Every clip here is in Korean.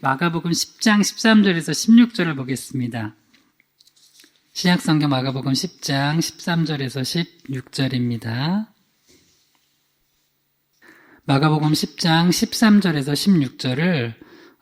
마가복음 10장 13절에서 16절을 보겠습니다. 신약성경 마가복음 10장 13절에서 16절입니다. 마가복음 10장 13절에서 16절을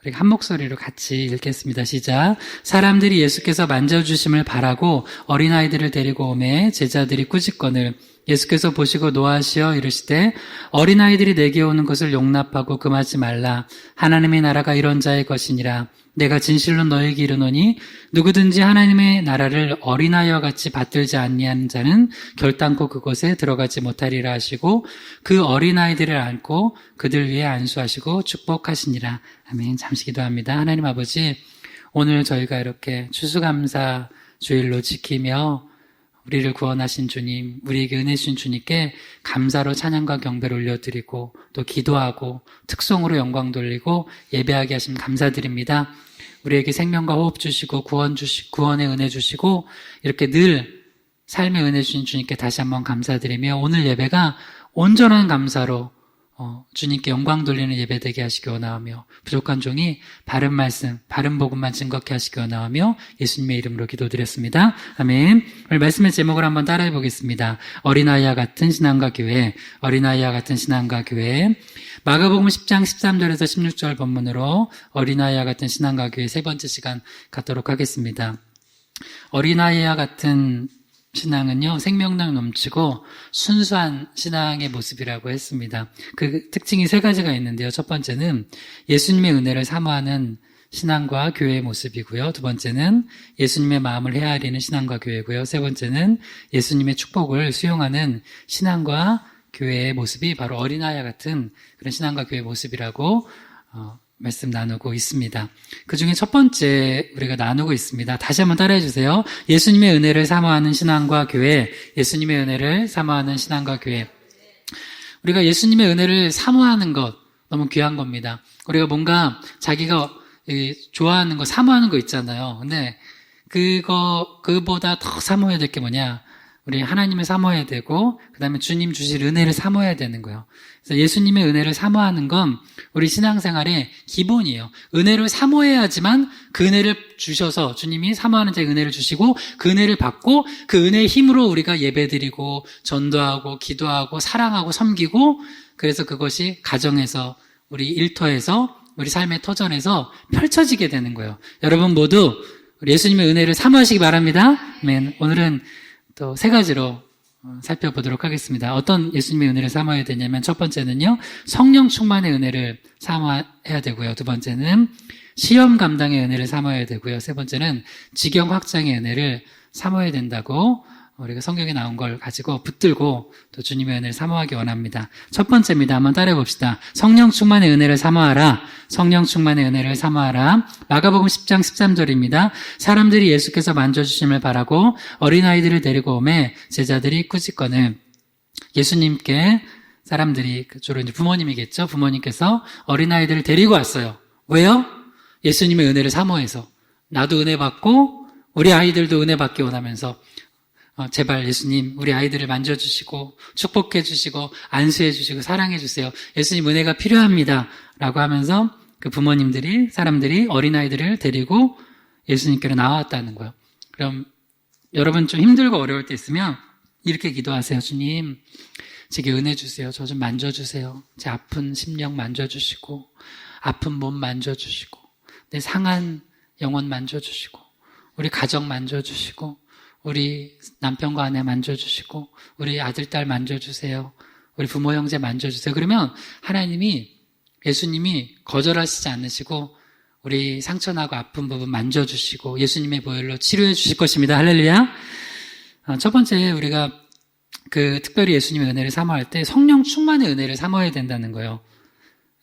우리가 한 목소리로 같이 읽겠습니다. 시작. 사람들이 예수께서 만져주심을 바라고 어린아이들을 데리고 오매 제자들이 꾸짖거늘 예수께서 보시고 노하시어 이르시되 어린아이들이 내게 오는 것을 용납하고 금하지 말라. 하나님의 나라가 이런 자의 것이니라. 내가 진실로 너에게 이르노니 누구든지 하나님의 나라를 어린아이와 같이 받들지 아니하는 자는 결단코 그곳에 들어가지 못하리라 하시고 그 어린아이들을 안고 그들 위에 안수하시고 축복하시니라. 아멘. 잠시 기도합니다. 하나님 아버지, 오늘 저희가 이렇게 추수감사 주일로 지키며 우리를 구원하신 주님, 우리에게 은혜 주신 주님께 감사로 찬양과 경배를 올려드리고 또 기도하고 특송으로 영광 돌리고 예배하게 하심 감사드립니다. 우리에게 생명과 호흡 주시고 구원의 은혜 주시고 이렇게 늘 삶의 은혜 주신 주님께 다시 한번 감사드리며 오늘 예배가 온전한 감사로 주님께 영광 돌리는 예배 되게 하시기 원하오며 부족한 종이 바른 말씀, 바른 복음만 증거케 하시기 원하오며 예수님의 이름으로 기도드렸습니다. 아멘. 오늘 말씀의 제목을 한번 따라해 보겠습니다. 어린아이와 같은 신앙과 교회, 어린아이와 같은 신앙과 교회. 마가복음 10장 13절에서 16절 본문으로 어린아이와 같은 신앙과 교회 세 번째 시간 갖도록 하겠습니다. 어린아이와 같은 신앙은요, 생명력 넘치고 순수한 신앙의 모습이라고 했습니다. 그 특징이 세 가지가 있는데요. 첫 번째는 예수님의 은혜를 사모하는 신앙과 교회의 모습이고요. 두 번째는 예수님의 마음을 헤아리는 신앙과 교회고요. 세 번째는 예수님의 축복을 수용하는 신앙과 교회의 모습이 바로 어린아이와 같은 그런 신앙과 교회의 모습이라고 말씀 나누고 있습니다. 그 중에 첫 번째 우리가 나누고 있습니다. 다시 한번 따라해 주세요. 예수님의 은혜를 사모하는 신앙과 교회, 예수님의 은혜를 사모하는 신앙과 교회. 우리가 예수님의 은혜를 사모하는 것 너무 귀한 겁니다. 우리가 뭔가 자기가 좋아하는 거, 사모하는 거 있잖아요. 근데 그보다 더 사모해야 될 게 뭐냐? 우리 하나님을 사모해야 되고 그 다음에 주님 주실 은혜를 사모해야 되는 거예요. 그래서 예수님의 은혜를 사모하는 건 우리 신앙생활의 기본이에요. 은혜를 사모해야지만 그 은혜를 주셔서 주님이 사모하는 자의 은혜를 주시고 그 은혜를 받고 그 은혜의 힘으로 우리가 예배드리고 전도하고 기도하고 사랑하고 섬기고 그래서 그것이 가정에서 우리 일터에서 우리 삶의 터전에서 펼쳐지게 되는 거예요. 여러분 모두 우리 예수님의 은혜를 사모하시기 바랍니다. 아멘. 오늘은 또 세 가지로 살펴보도록 하겠습니다. 어떤 예수님의 은혜를 사모해야 되냐면 첫 번째는요, 성령 충만의 은혜를 사모해야 되고요. 두 번째는 시험 감당의 은혜를 사모해야 되고요. 세 번째는 지경 확장의 은혜를 사모해야 된다고 우리가 성경에 나온 걸 가지고 붙들고 또 주님의 은혜를 사모하기 원합니다. 첫 번째입니다. 한번 따라해 봅시다. 성령 충만의 은혜를 사모하라. 성령 충만의 은혜를 사모하라. 마가복음 10장 13절입니다. 사람들이 예수께서 만져주심을 바라고 어린아이들을 데리고 오매 제자들이 꾸짖거늘 예수님께 사람들이 주로 이제 부모님이겠죠. 부모님께서 어린아이들을 데리고 왔어요. 왜요? 예수님의 은혜를 사모해서 나도 은혜 받고 우리 아이들도 은혜 받기 원하면서 제발 예수님 우리 아이들을 만져주시고 축복해 주시고 안수해 주시고 사랑해 주세요. 예수님 은혜가 필요합니다 라고 하면서 그 부모님들이 사람들이 어린아이들을 데리고 예수님께로 나왔다는 거예요. 그럼 여러분 좀 힘들고 어려울 때 있으면 이렇게 기도하세요. 주님 제게 은혜 주세요. 저 좀 만져주세요. 제 아픈 심령 만져주시고 아픈 몸 만져주시고 내 상한 영혼 만져주시고 우리 가정 만져주시고 우리 남편과 아내 만져주시고 우리 아들, 딸 만져주세요. 우리 부모, 형제 만져주세요. 그러면 하나님이 예수님이 거절하시지 않으시고 우리 상처나고 아픈 부분 만져주시고 예수님의 보혈로 치료해 주실 것입니다. 할렐루야. 첫 번째 우리가 특별히 예수님의 은혜를 사모할 때 성령 충만의 은혜를 사모해야 된다는 거예요.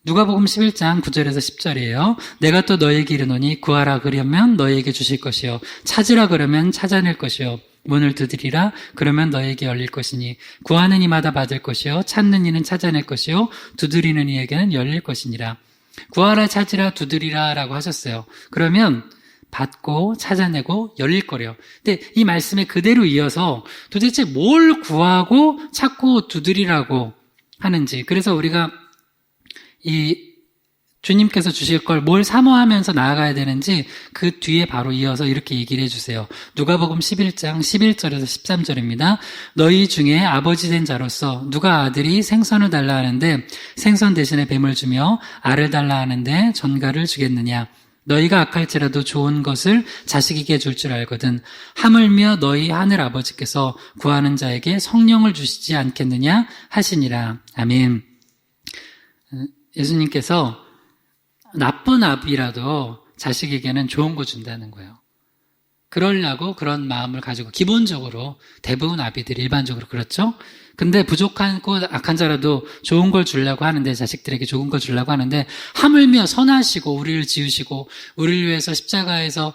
누가복음 11장 9절에서 10절이에요. 내가 또 너에게 이르노니 구하라 그러면 너에게 주실 것이요 찾으라 그러면 찾아낼 것이요 문을 두드리라 그러면 너에게 열릴 것이니 구하는 이마다 받을 것이요 찾는 이는 찾아낼 것이요 두드리는 이에게는 열릴 것이니라. 구하라 찾으라 두드리라 라고 하셨어요. 그러면 받고 찾아내고 열릴 거래요. 근데 이 말씀에 그대로 이어서 도대체 뭘 구하고 찾고 두드리라고 하는지, 그래서 우리가 이 주님께서 주실 걸 뭘 사모하면서 나아가야 되는지 그 뒤에 바로 이어서 이렇게 얘기를 해주세요. 누가복음 11장 11절에서 13절입니다. 너희 중에 아버지 된 자로서 누가 아들이 생선을 달라 하는데 생선 대신에 뱀을 주며 알을 달라 하는데 전갈을 주겠느냐. 너희가 악할지라도 좋은 것을 자식에게 줄 줄 알거든. 하물며 너희 하늘 아버지께서 구하는 자에게 성령을 주시지 않겠느냐 하시니라. 아멘. 예수님께서 나쁜 아비라도 자식에게는 좋은 거 준다는 거예요. 그러려고 그런 마음을 가지고 기본적으로 대부분 아비들이 일반적으로 그렇죠. 근데 부족하고 악한 자라도 좋은 걸 주려고 하는데 자식들에게 좋은 걸 주려고 하는데 하물며 선하시고 우리를 지으시고 우리를 위해서 십자가에서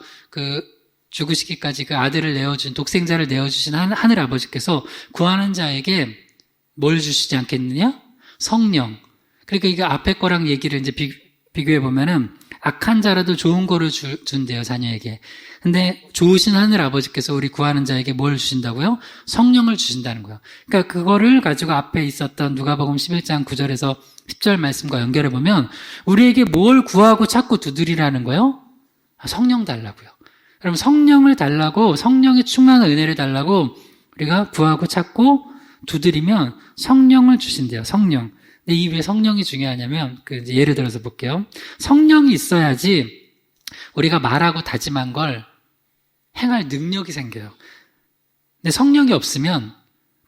죽으시기까지 그 아들을 내어준 독생자를 내어주신 하늘 아버지께서 구하는 자에게 뭘 주시지 않겠느냐? 성령. 그러니까 이거 앞에 거랑 얘기를 이제 비교해 보면은 악한 자라도 좋은 거를 준대요, 자녀에게. 근데 좋으신 하늘 아버지께서 우리 구하는 자에게 뭘 주신다고요? 성령을 주신다는 거예요. 그러니까 그거를 가지고 앞에 있었던 누가복음 11장 9절에서 10절 말씀과 연결해 보면 우리에게 뭘 구하고 찾고 두드리라는 거예요? 성령 달라고요. 그럼 성령을 달라고, 성령의 충만한 은혜를 달라고 우리가 구하고 찾고 두드리면 성령을 주신대요, 성령. 근데 이 왜 성령이 중요하냐면, 이제 예를 들어서 볼게요. 성령이 있어야지 우리가 말하고 다짐한 걸 행할 능력이 생겨요. 근데 성령이 없으면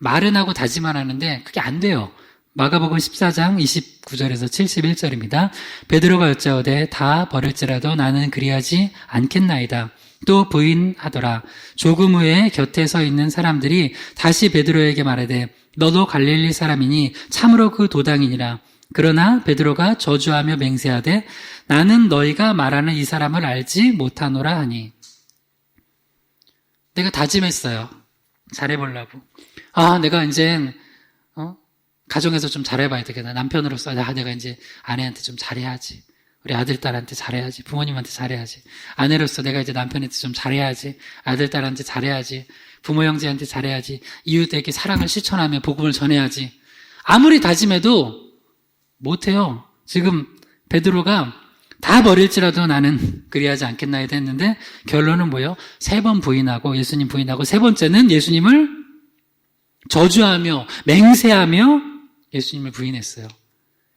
말은 하고 다짐만 하는데 그게 안 돼요. 마가복음 14장 29절에서 71절입니다. 베드로가 여짜오되 다 버릴지라도 나는 그리하지 않겠나이다. 또 부인하더라. 조금 후에 곁에 서 있는 사람들이 다시 베드로에게 말하되 너도 갈릴리 사람이니 참으로 그 도당이니라. 그러나 베드로가 저주하며 맹세하되 나는 너희가 말하는 이 사람을 알지 못하노라 하니. 내가 다짐했어요. 잘해보려고. 내가 이제 가정에서 좀 잘해봐야 되겠다. 남편으로서 내가 이제 아내한테 좀 잘해야지. 우리 아들, 딸한테 잘해야지. 부모님한테 잘해야지. 아내로서 내가 이제 남편한테 좀 잘해야지. 아들, 딸한테 잘해야지. 부모, 형제한테 잘해야지. 이웃에게 사랑을 실천하며 복음을 전해야지. 아무리 다짐해도 못해요. 지금 베드로가 다 버릴지라도 나는 그리하지 않겠나이다 했는데 결론은 뭐예요? 3번 부인하고 예수님 부인하고 세 번째는 예수님을 저주하며 맹세하며 예수님을 부인했어요.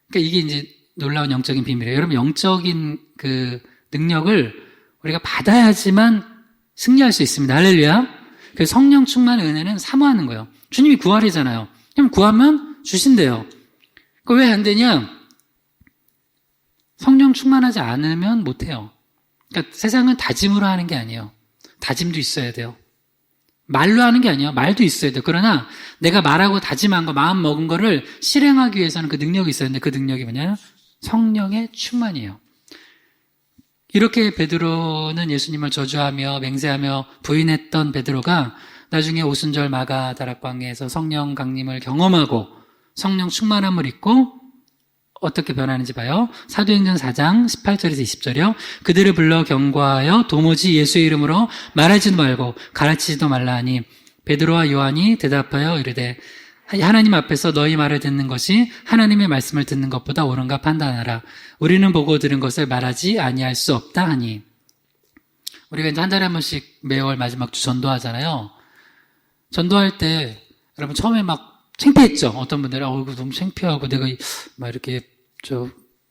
그러니까 이게 이제 놀라운 영적인 비밀이에요. 여러분, 영적인 그 능력을 우리가 받아야지만 승리할 수 있습니다. 할렐루야. 그래서 성령 충만의 은혜는 사모하는 거예요. 주님이 구하리잖아요. 그럼 구하면 주신대요. 그 왜 안 되냐? 성령 충만하지 않으면 못해요. 그러니까 세상은 다짐으로 하는 게 아니에요. 다짐도 있어야 돼요. 말로 하는 게 아니에요. 말도 있어야 돼요. 그러나 내가 말하고 다짐한 거, 마음 먹은 거를 실행하기 위해서는 그 능력이 있어야 되는데 그 능력이 뭐냐? 성령의 충만이에요. 이렇게 베드로는 예수님을 저주하며 맹세하며 부인했던 베드로가 나중에 오순절 마가 다락방에서 성령 강림을 경험하고 성령 충만함을 입고 어떻게 변하는지 봐요. 사도행전 4장 18절에서 20절이요. 그들을 불러 경고하여 도무지 예수의 이름으로 말하지도 말고 가르치지도 말라 하니 베드로와 요한이 대답하여 이르되 하나님 앞에서 너희 말을 듣는 것이 하나님의 말씀을 듣는 것보다 옳은가 판단하라. 우리는 보고 들은 것을 말하지 아니할 수 없다 하니. 우리가 이제 한 달에 한 번씩 매월 마지막 주 전도하잖아요. 전도할 때 여러분 처음에 막 창피했죠. 어떤 분들은 이거 너무 창피하고 내가 막 이렇게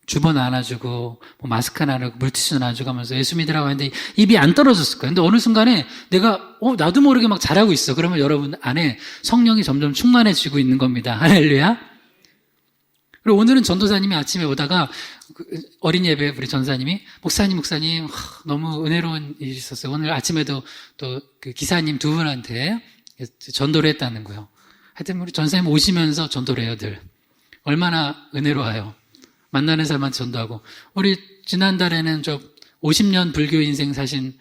주번 안아주고 뭐 마스크 안아주고 물티슈 안아주고 하면서 예수 믿으라고 하는데 입이 안 떨어졌을 거예요. 근데 어느 순간에 내가 나도 모르게 막 잘하고 있어. 그러면 여러분 안에 성령이 점점 충만해지고 있는 겁니다. 할렐루야. 그리고 오늘은 전도사님이 아침에 오다가 어린 예배 우리 전사님이 목사님 너무 은혜로운 일이 있었어요. 오늘 아침에도 또 그 기사님 2분한테 전도를 했다는 거예요. 하여튼 우리 전사님 오시면서 전도를 해요, 늘. 얼마나 은혜로워요. 만나는 사람한테 전도하고. 우리 지난달에는 50년 불교 인생 사신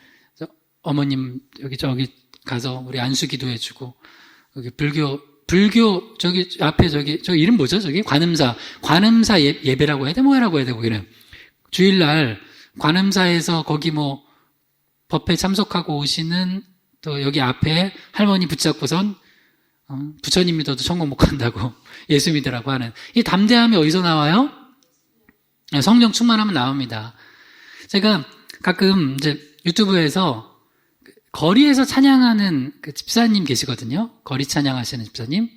어머님 저기 가서 우리 안수 기도해주고, 여기 불교 저기 앞에 저 이름 뭐죠? 관음사 예배라고 해야 돼? 뭐라고 해야 되고 이래. 주일날 관음사에서 거기 뭐 법회 참석하고 오시는 또 여기 앞에 할머니 붙잡고선 부처님 믿어도 천국 못 간다고 예수 믿으라고 하는 이 담대함이 어디서 나와요? 성령 충만하면 나옵니다. 제가 가끔 이제 유튜브에서 거리에서 찬양하는 그 집사님 계시거든요. 거리 찬양하시는 집사님.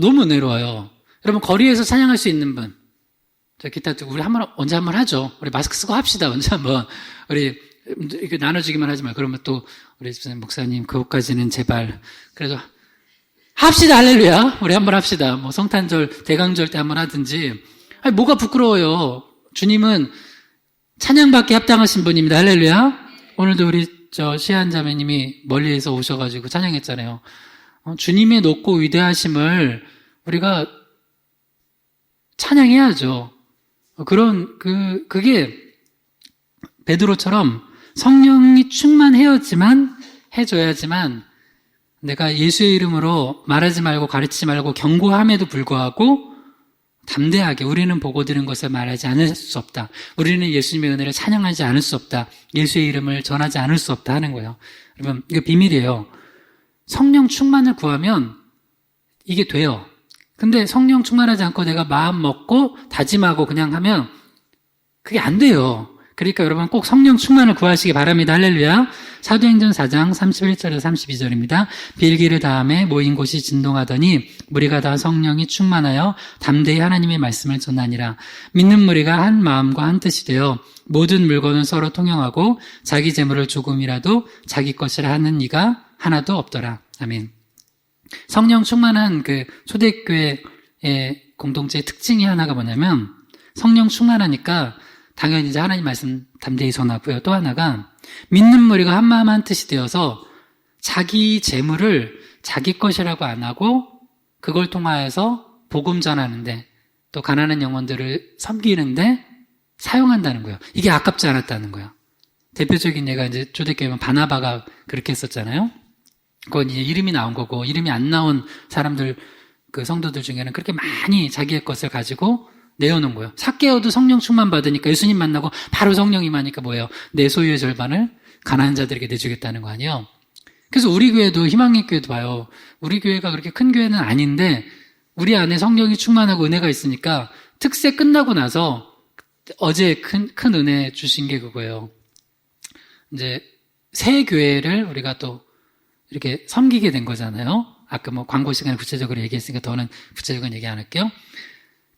너무 은혜로워요. 여러분, 거리에서 찬양할 수 있는 분. 저 기타 우리 언제 한번 하죠. 우리 마스크 쓰고 합시다. 언제 한번. 우리 이렇게 나눠주기만 하지 말고. 그러면 또 우리 집사님, 목사님, 그것까지는 제발. 그래도 합시다. 할렐루야. 우리 한번 합시다. 뭐 성탄절, 대강절 때 한번 하든지. 아니, 뭐가 부끄러워요. 주님은 찬양받기 합당하신 분입니다. 할렐루야. 오늘도 우리 시한 자매님이 멀리에서 오셔가지고 찬양했잖아요. 주님의 높고 위대하심을 우리가 찬양해야죠. 그게 베드로처럼 성령이 충만해야지만, 해줘야지만 내가 예수의 이름으로 말하지 말고 가르치지 말고 경고함에도 불구하고 담대하게 우리는 보고 들은 것을 말하지 않을 수 없다. 우리는 예수님의 은혜를 찬양하지 않을 수 없다. 예수의 이름을 전하지 않을 수 없다 하는 거예요. 여러분, 이거 비밀이에요. 성령 충만을 구하면 이게 돼요. 근데 성령 충만하지 않고 내가 마음 먹고 다짐하고 그냥 하면 그게 안 돼요. 그러니까 여러분 꼭 성령 충만을 구하시기 바랍니다. 할렐루야. 사도행전 4장 31절에서 32절입니다. 빌기를 다음에 모인 곳이 진동하더니 무리가 다 성령이 충만하여 담대히 하나님의 말씀을 전하니라. 믿는 무리가 한 마음과 한 뜻이 되어 모든 물건을 서로 통용하고 자기 재물을 조금이라도 자기 것이라 하는 이가 하나도 없더라. 아멘. 성령 충만한 그 초대교회의 공동체의 특징이 하나가 뭐냐면 성령 충만하니까 당연히 이제 하나님 말씀 담대히 전하고요. 또 하나가 믿는 무리가 한 마음 한 뜻이 되어서 자기 재물을 자기 것이라고 안 하고 그걸 통하여서 복음 전하는데 또 가난한 영혼들을 섬기는데 사용한다는 거예요. 이게 아깝지 않았다는 거예요. 대표적인 예가 이제 초대교회면 바나바가 그렇게 했었잖아요. 그건 이제 이름이 나온 거고 이름이 안 나온 사람들 그 성도들 중에는 그렇게 많이 자기의 것을 가지고 내어놓은 거예요. 삭개오도 성령 충만 받으니까 예수님 만나고 바로 성령 임하니까 뭐예요? 내 소유의 절반을 가난한 자들에게 내주겠다는 거 아니에요? 그래서 우리 교회도 희망의 교회도 봐요. 우리 교회가 그렇게 큰 교회는 아닌데 우리 안에 성령이 충만하고 은혜가 있으니까 특세 끝나고 나서 어제 큰 은혜 주신 게 그거예요. 이제 새 교회를 우리가 또 이렇게 섬기게 된 거잖아요. 아까 뭐 광고 시간에 구체적으로 얘기했으니까 더는 구체적인 얘기 안 할게요.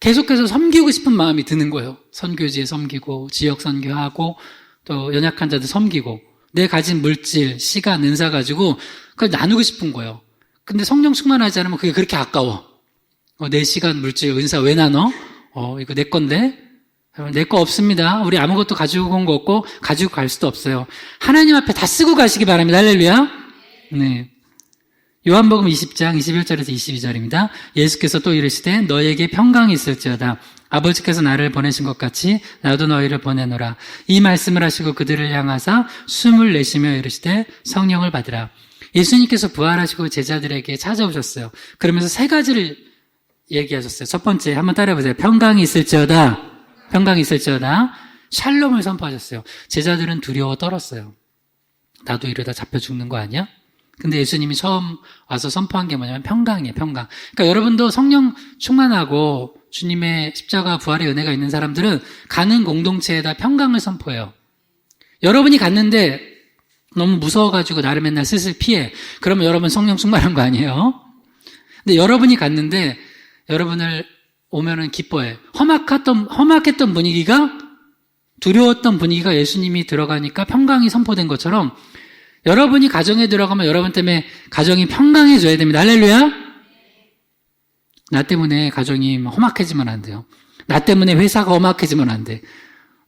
계속해서 섬기고 싶은 마음이 드는 거예요. 선교지에 섬기고 지역 선교하고 또 연약한 자들 섬기고 내 가진 물질, 시간, 은사 가지고 그걸 나누고 싶은 거예요. 근데 성령 충만하지 않으면 그게 그렇게 아까워. 내 시간, 물질, 은사 왜 나눠? 이거 내 건데? 내 거 없습니다. 우리 아무것도 가지고 온 거 없고 가지고 갈 수도 없어요. 하나님 앞에 다 쓰고 가시기 바랍니다. 할렐루야. 네. 요한복음 20장 21절에서 22절입니다. 예수께서 또 이르시되 너에게 평강이 있을지어다. 아버지께서 나를 보내신 것 같이 나도 너희를 보내노라. 이 말씀을 하시고 그들을 향하사 숨을 내쉬며 이르시되 성령을 받으라. 예수님께서 부활하시고 제자들에게 찾아오셨어요. 그러면서 세 가지를 얘기하셨어요. 첫 번째 한번 따라해보세요. 평강이 있을지어다. 평강이 있을지어다. 샬롬을 선포하셨어요. 제자들은 두려워 떨었어요. 나도 이러다 잡혀 죽는 거 아니야? 근데 예수님이 처음 와서 선포한 게 뭐냐면 평강이에요, 평강. 그러니까 여러분도 성령 충만하고 주님의 십자가 부활의 은혜가 있는 사람들은 가는 공동체에다 평강을 선포해요. 여러분이 갔는데 너무 무서워가지고 나를 맨날 슬슬 피해. 그러면 여러분 성령 충만한 거 아니에요? 근데 여러분이 갔는데 여러분을 오면은 기뻐해. 험악했던 분위기가 두려웠던 분위기가 예수님이 들어가니까 평강이 선포된 것처럼 여러분이 가정에 들어가면 여러분 때문에 가정이 평강해져야 됩니다. 할렐루야. 나 때문에 가정이 험악해지면 안 돼요. 나 때문에 회사가 험악해지면 안 돼.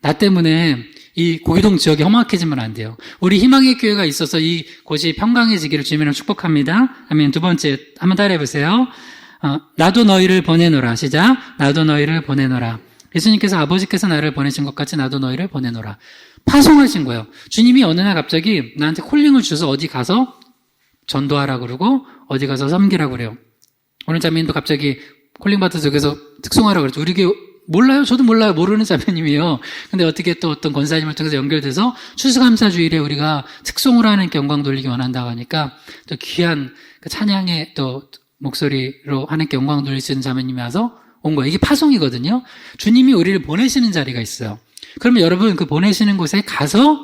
나 때문에 이 고기동 지역이 험악해지면 안 돼요. 우리 희망의 교회가 있어서 이 곳이 평강해지기를 주님으로 축복합니다. 아멘. 두 번째 한번 따라해보세요. 나도 너희를 보내노라. 시작. 나도 너희를 보내노라. 예수님께서 아버지께서 나를 보내신 것 같이 나도 너희를 보내노라. 파송하신 거예요. 주님이 어느 날 갑자기 나한테 콜링을 주셔서 어디 가서 전도하라 그러고 어디 가서 섬기라 그래요. 오늘 자매님도 갑자기 콜링 받아서 여기서 특송하라 그랬죠. 우리 교회 몰라요? 저도 몰라요. 모르는 자매님이에요. 근데 어떻게 또 어떤 권사님을 통해서 연결돼서 추수감사주일에 우리가 특송을 하는 영광 돌리기 원한다고 하니까 또 귀한 그 찬양의 또 목소리로 하나님께 영광 돌릴 수 있는 자매님이 와서 온 거예요. 이게 파송이거든요. 주님이 우리를 보내시는 자리가 있어요. 그러면 여러분 그 보내시는 곳에 가서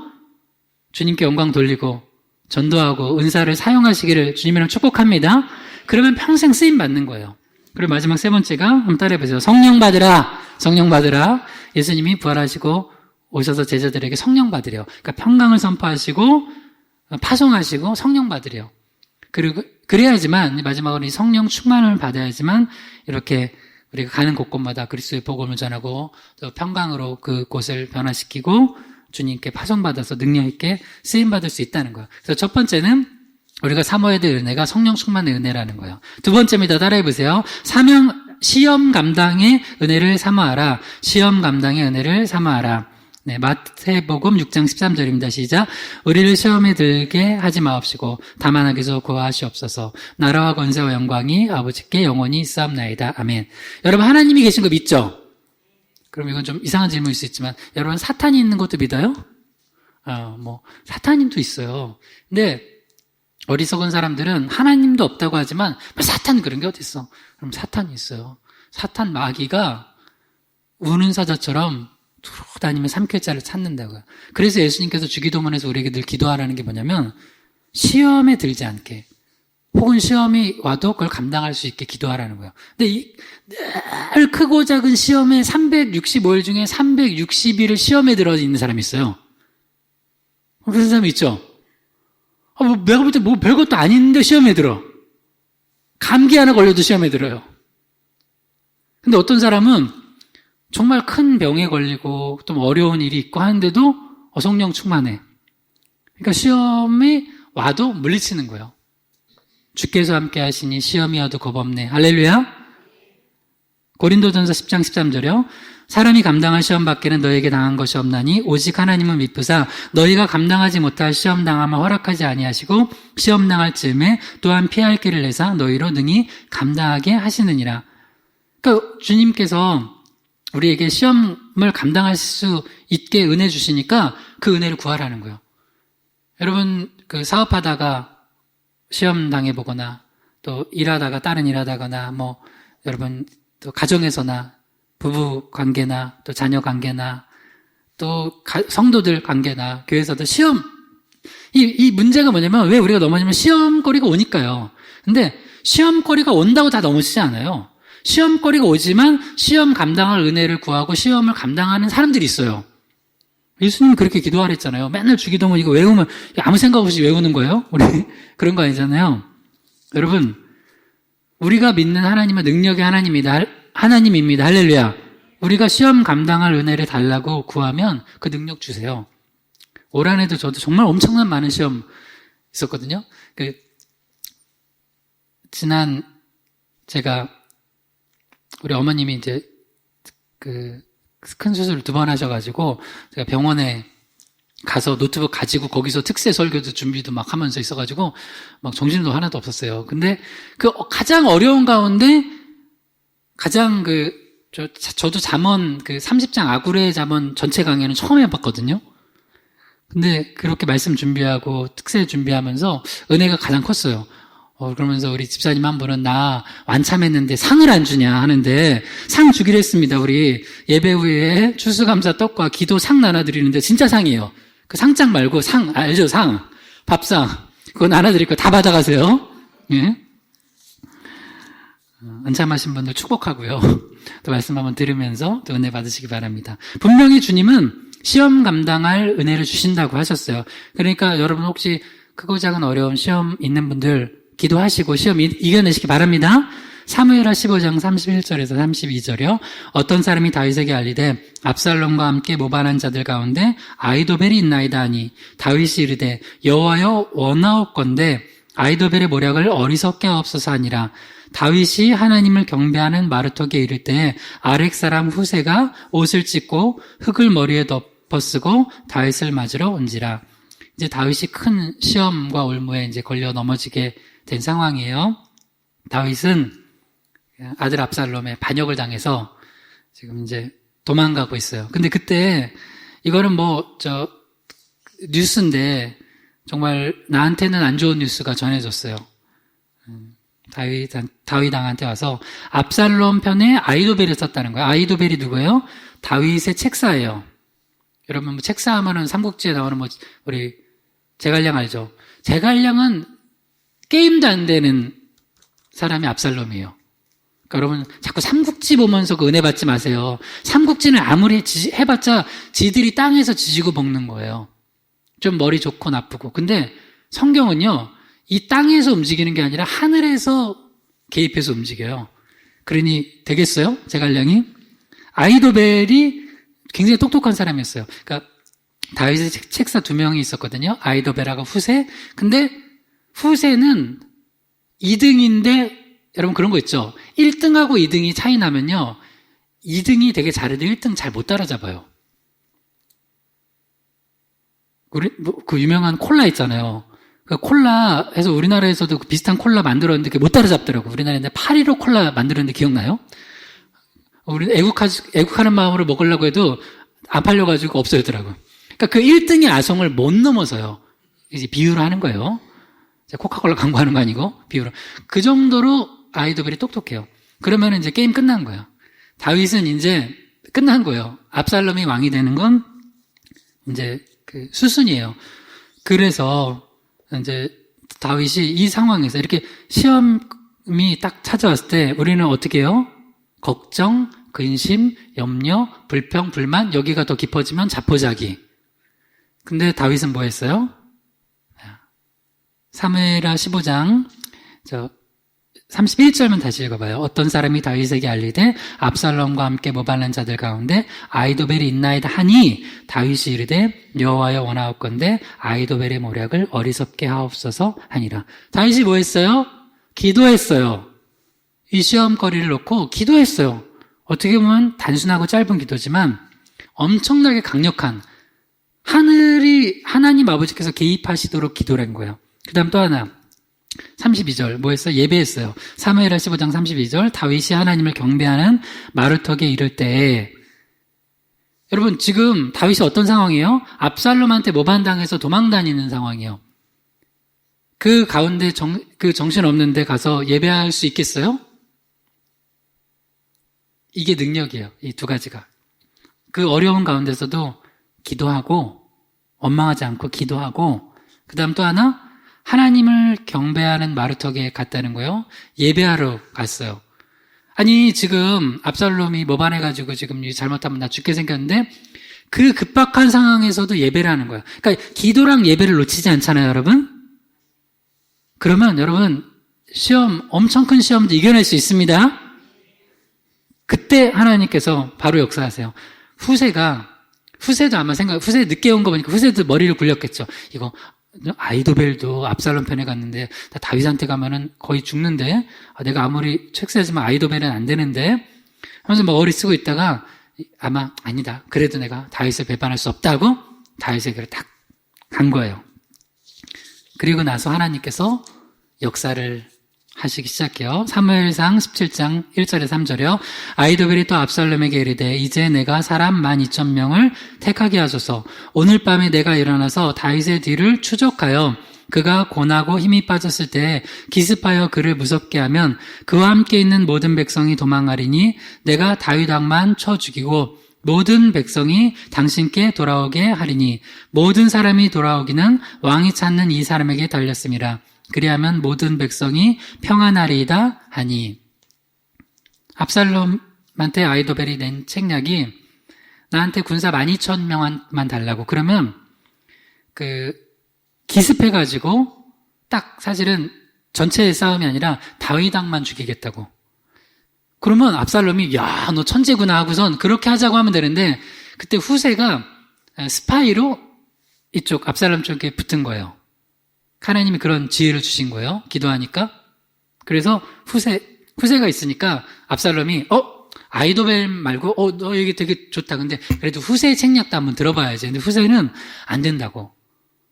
주님께 영광 돌리고 전도하고 은사를 사용하시기를 주님이랑 축복합니다. 그러면 평생 쓰임 받는 거예요. 그리고 마지막 세 번째가 한번 따라해보세요. 성령 받으라. 성령 받으라. 예수님이 부활하시고 오셔서 제자들에게 성령 받으래요. 그러니까 평강을 선포하시고 파송하시고 성령 받으래요. 그리고 그래야지만 마지막으로 이 성령 충만을 받아야지만 이렇게 우리가 가는 곳곳마다 그리스도의 복음을 전하고 또 평강으로 그곳을 변화시키고 주님께 파송받아서 능력 있게 쓰임받을 수 있다는 거예요. 그래서 첫 번째는 우리가 사모해야 될 은혜가 성령 충만의 은혜라는 거예요. 두 번째입니다. 따라해보세요. 시험 감당의 은혜를 사모하라. 시험 감당의 은혜를 사모하라. 네, 마태복음 6장 13절입니다. 시작. 우리를 시험에 들게 하지 마옵시고 다만 하기서 구하시옵소서. 나라와 권세와 영광이 아버지께 영원히 있사옵나이다. 아멘. 여러분 하나님이 계신 거 믿죠? 그럼 이건 좀 이상한 질문일 수 있지만 여러분 사탄이 있는 것도 믿어요? 사탄님도 있어요. 근데 어리석은 사람들은 하나님도 없다고 하지만 사탄 그런 게 어딨어? 그럼 사탄이 있어요. 사탄 마귀가 우는 사자처럼 돌아다니며 삼킬 자를 찾는다고요. 그래서 예수님께서 주기도문에서 우리에게 늘 기도하라는 게 뭐냐면 시험에 들지 않게 혹은 시험이 와도 그걸 감당할 수 있게 기도하라는 거예요. 근데 늘 크고 작은 시험에 365일 중에 360일을 시험에 들어 있는 사람이 있어요. 그런 사람이 있죠? 내가 볼 때 별것도 아닌데 시험에 들어. 감기 하나 걸려도 시험에 들어요. 근데 어떤 사람은 정말 큰 병에 걸리고 또 어려운 일이 있고 하는데도 성령 충만해. 그러니까 시험이 와도 물리치는 거예요. 주께서 함께 하시니 시험이 와도 겁없네. 할렐루야. 고린도전서 10장 13절이요. 사람이 감당할 시험 밖에는 너에게 당한 것이 없나니 오직 하나님은 미쁘사 너희가 감당하지 못할 시험 당함을 허락하지 아니하시고 시험 당할 즈음에 또한 피할 길을 내사 너희로 능히 감당하게 하시느니라. 그러니까 주님께서 우리에게 시험을 감당할 수 있게 은혜 주시니까 그 은혜를 구하라는 거예요. 여러분 사업하다가 시험 당해보거나 또 일하다가 다른 일하다거나 여러분 또 가정에서나 부부 관계나 또 자녀 관계나 또 성도들 관계나 교회에서도 시험 이 문제가 뭐냐면 왜 우리가 넘어지면 시험거리가 오니까요. 근데 시험거리가 온다고 다 넘어지지 않아요. 시험거리가 오지만 시험 감당할 은혜를 구하고 시험을 감당하는 사람들이 있어요. 예수님은 그렇게 기도하랬잖아요. 맨날 주기도문 이거 외우면 아무 생각 없이 외우는 거예요? 우리 그런 거 아니잖아요. 여러분 우리가 믿는 하나님은 능력의 하나님입니다. 할렐루야. 우리가 시험 감당할 은혜를 달라고 구하면 그 능력 주세요. 올 한 해도 저도 정말 엄청난 많은 시험 있었거든요. 제가 우리 어머님이 이제 큰 수술을 2번 하셔가지고 제가 병원에 가서 노트북 가지고 거기서 특세 설교도 준비도 막 하면서 있어가지고 막 정신도 하나도 없었어요. 근데 가장 어려운 가운데 가장 저도 잠언 30장 아구레 잠언 전체 강의는 처음 해봤거든요. 근데 그렇게 말씀 준비하고 특세 준비하면서 은혜가 가장 컸어요. 그러면서 우리 집사님 한 분은 나 완참했는데 상을 안 주냐 하는데 상 주기로 했습니다. 우리 예배 후에 추수감사 떡과 기도 상 나눠드리는데 진짜 상이에요. 그 상장 말고 상 알죠? 상 밥상 그거 나눠드릴 거 다 받아가세요. 예? 안참하신 분들 축복하고요. 또 말씀 한번 들으면서 또 은혜 받으시기 바랍니다. 분명히 주님은 시험 감당할 은혜를 주신다고 하셨어요. 그러니까 여러분 혹시 크고 작은 어려운 시험 있는 분들 기도하시고 시험 이겨내시기 바랍니다. 사무엘하 15장 31절에서 32절이요. 어떤 사람이 다윗에게 알리되 압살롬과 함께 모반한 자들 가운데 아이도벨이 있나이다 하니 다윗이 이르되 여호와여 원하옵건대 아이도벨의 모략을 어리석게 하옵소서 하니라. 다윗이 하나님을 경배하는 마르톡에 이를 때 아렉 사람 후세가 옷을 찢고 흙을 머리에 덮어쓰고 다윗을 맞으러 온지라. 이제 다윗이 큰 시험과 올무에 이제 걸려 넘어지게 된 상황이에요. 다윗은 아들 압살롬의 반역을 당해서 지금 이제 도망가고 있어요. 근데 그때 이거는 뉴스인데 정말 나한테는 안 좋은 뉴스가 전해졌어요. 다윗 왕한테 와서 압살롬 편에 아이도벨을 썼다는 거예요. 아이도벨이 누구예요? 다윗의 책사예요. 여러분, 뭐 책사하면은 삼국지에 나오는 우리 제갈량 알죠? 제갈량은 게임도 안 되는 사람이 압살롬이에요. 그러니까 여러분, 자꾸 삼국지 보면서 그 은혜 받지 마세요. 삼국지는 아무리 해봤자 지들이 땅에서 지지고 먹는 거예요. 좀 머리 좋고 나쁘고. 근데 성경은요, 이 땅에서 움직이는 게 아니라 하늘에서 개입해서 움직여요. 그러니 되겠어요? 제갈량이? 아이도벨이 굉장히 똑똑한 사람이었어요. 그러니까 다윗의 책사 2명이 있었거든요. 아이도벨하고 후세. 근데 후세는 2등인데 여러분 그런 거 있죠? 1등하고 2등이 차이 나면요. 2등이 되게 잘해도 1등 잘 못 따라잡아요. 그 유명한 콜라 있잖아요. 그 콜라에서 우리나라에서도 비슷한 콜라 만들었는데 그게 못 따라잡더라고. 우리나라에 8.15 콜라 만들었는데 기억나요? 우리 애국하는 마음으로 먹으려고 해도 안 팔려가지고 없어졌더라고요. 그러니까 그 1등의 아성을 못 넘어서요. 이제 비유로 하는 거예요. 코카콜라 광고하는 거 아니고 비유로. 그 정도로 아이도벨이 똑똑해요. 그러면 이제 게임 끝난 거예요. 다윗은 이제 끝난 거예요. 압살롬이 왕이 되는 건 이제 그 수순이에요. 그래서 이제 다윗이 이 상황에서 이렇게 시험이 딱 찾아왔을 때 우리는 어떻게 해요? 걱정, 근심, 염려, 불평, 불만, 여기가 더 깊어지면 자포자기. 근데 다윗은 뭐 했어요? 사무엘하 15장 31절만 다시 읽어봐요. 어떤 사람이 다윗에게 알리되 압살롬과 함께 모반한 자들 가운데 아이도벨이 있나이다 하니 다윗이 이르되 여호와여 원하옵건대 아이도벨의 모략을 어리석게 하옵소서 하니라. 다윗이 뭐 했어요? 기도했어요. 이 시험거리를 놓고 기도했어요. 어떻게 보면 단순하고 짧은 기도지만 엄청나게 강력한 하나님 아버지께서 개입하시도록 기도를 한 거예요. 그 다음 또 하나 32절 뭐 했어요? 예배했어요. 사무엘하 15장 32절 다윗이 하나님을 경배하는 마루턱에 이를 때에 여러분 지금 다윗이 어떤 상황이에요? 압살롬한테 모반당해서 도망다니는 상황이에요. 그 가운데 그 정신없는 데 가서 예배할 수 있겠어요? 이게 능력이에요. 이 두 가지가. 그 어려운 가운데서도 기도하고 원망하지 않고 기도하고 그 다음 또 하나 하나님을 경배하는 마루턱에 갔다는 거예요. 예배하러 갔어요. 아니 지금 압살롬이 모반해가지고 지금 잘못하면 나 죽게 생겼는데 그 급박한 상황에서도 예배를 하는 거예요. 그러니까 기도랑 예배를 놓치지 않잖아요, 여러분. 그러면 여러분 엄청 큰 시험도 이겨낼 수 있습니다. 그때 하나님께서 바로 역사하세요. 후세도 아마 후세 늦게 온 거 보니까 후세도 머리를 굴렸겠죠. 이거 아이도벨도 압살롬 편에 갔는데 나 다윗한테 가면은 거의 죽는데 내가 아무리 책사지만 아이도벨은 안 되는데 하면서 머리 쓰고 있다가 아마 아니다. 그래도 내가 다윗을 배반할 수 없다고 다윗에게 딱 간 거예요. 그리고 나서 하나님께서 역사를 하시기 시작해요. 사무엘상 17장 1절에 3절이요. 아이도벨이 또 압살롬에게 이르되 이제 내가 사람 12,000명을 택하게 하소서. 오늘 밤에 내가 일어나서 다윗의 뒤를 추적하여 그가 고나고 힘이 빠졌을 때 기습하여 그를 무섭게 하면 그와 함께 있는 모든 백성이 도망하리니 내가 다윗 왕만 쳐 죽이고 모든 백성이 당신께 돌아오게 하리니 모든 사람이 돌아오기는 왕이 찾는 이 사람에게 달렸음이라. 그리하면 모든 백성이 평안하리이다 하니. 압살롬한테 아이도벨이 낸 책략이 나한테 군사 12,000명만 달라고. 그러면 기습해가지고 딱 사실은 전체의 싸움이 아니라 다윗 왕만 죽이겠다고. 그러면 압살롬이 야, 너 천재구나 하고선 그렇게 하자고 하면 되는데 그때 후세가 스파이로 이쪽 압살롬 쪽에 붙은 거예요. 하나님이 그런 지혜를 주신 거예요. 기도하니까. 그래서 후세가 있으니까 압살롬이 아이도벨 말고 너 얘기 되게 좋다. 근데 그래도 후세의 책략도 한번 들어봐야지. 근데 후세는 안 된다고.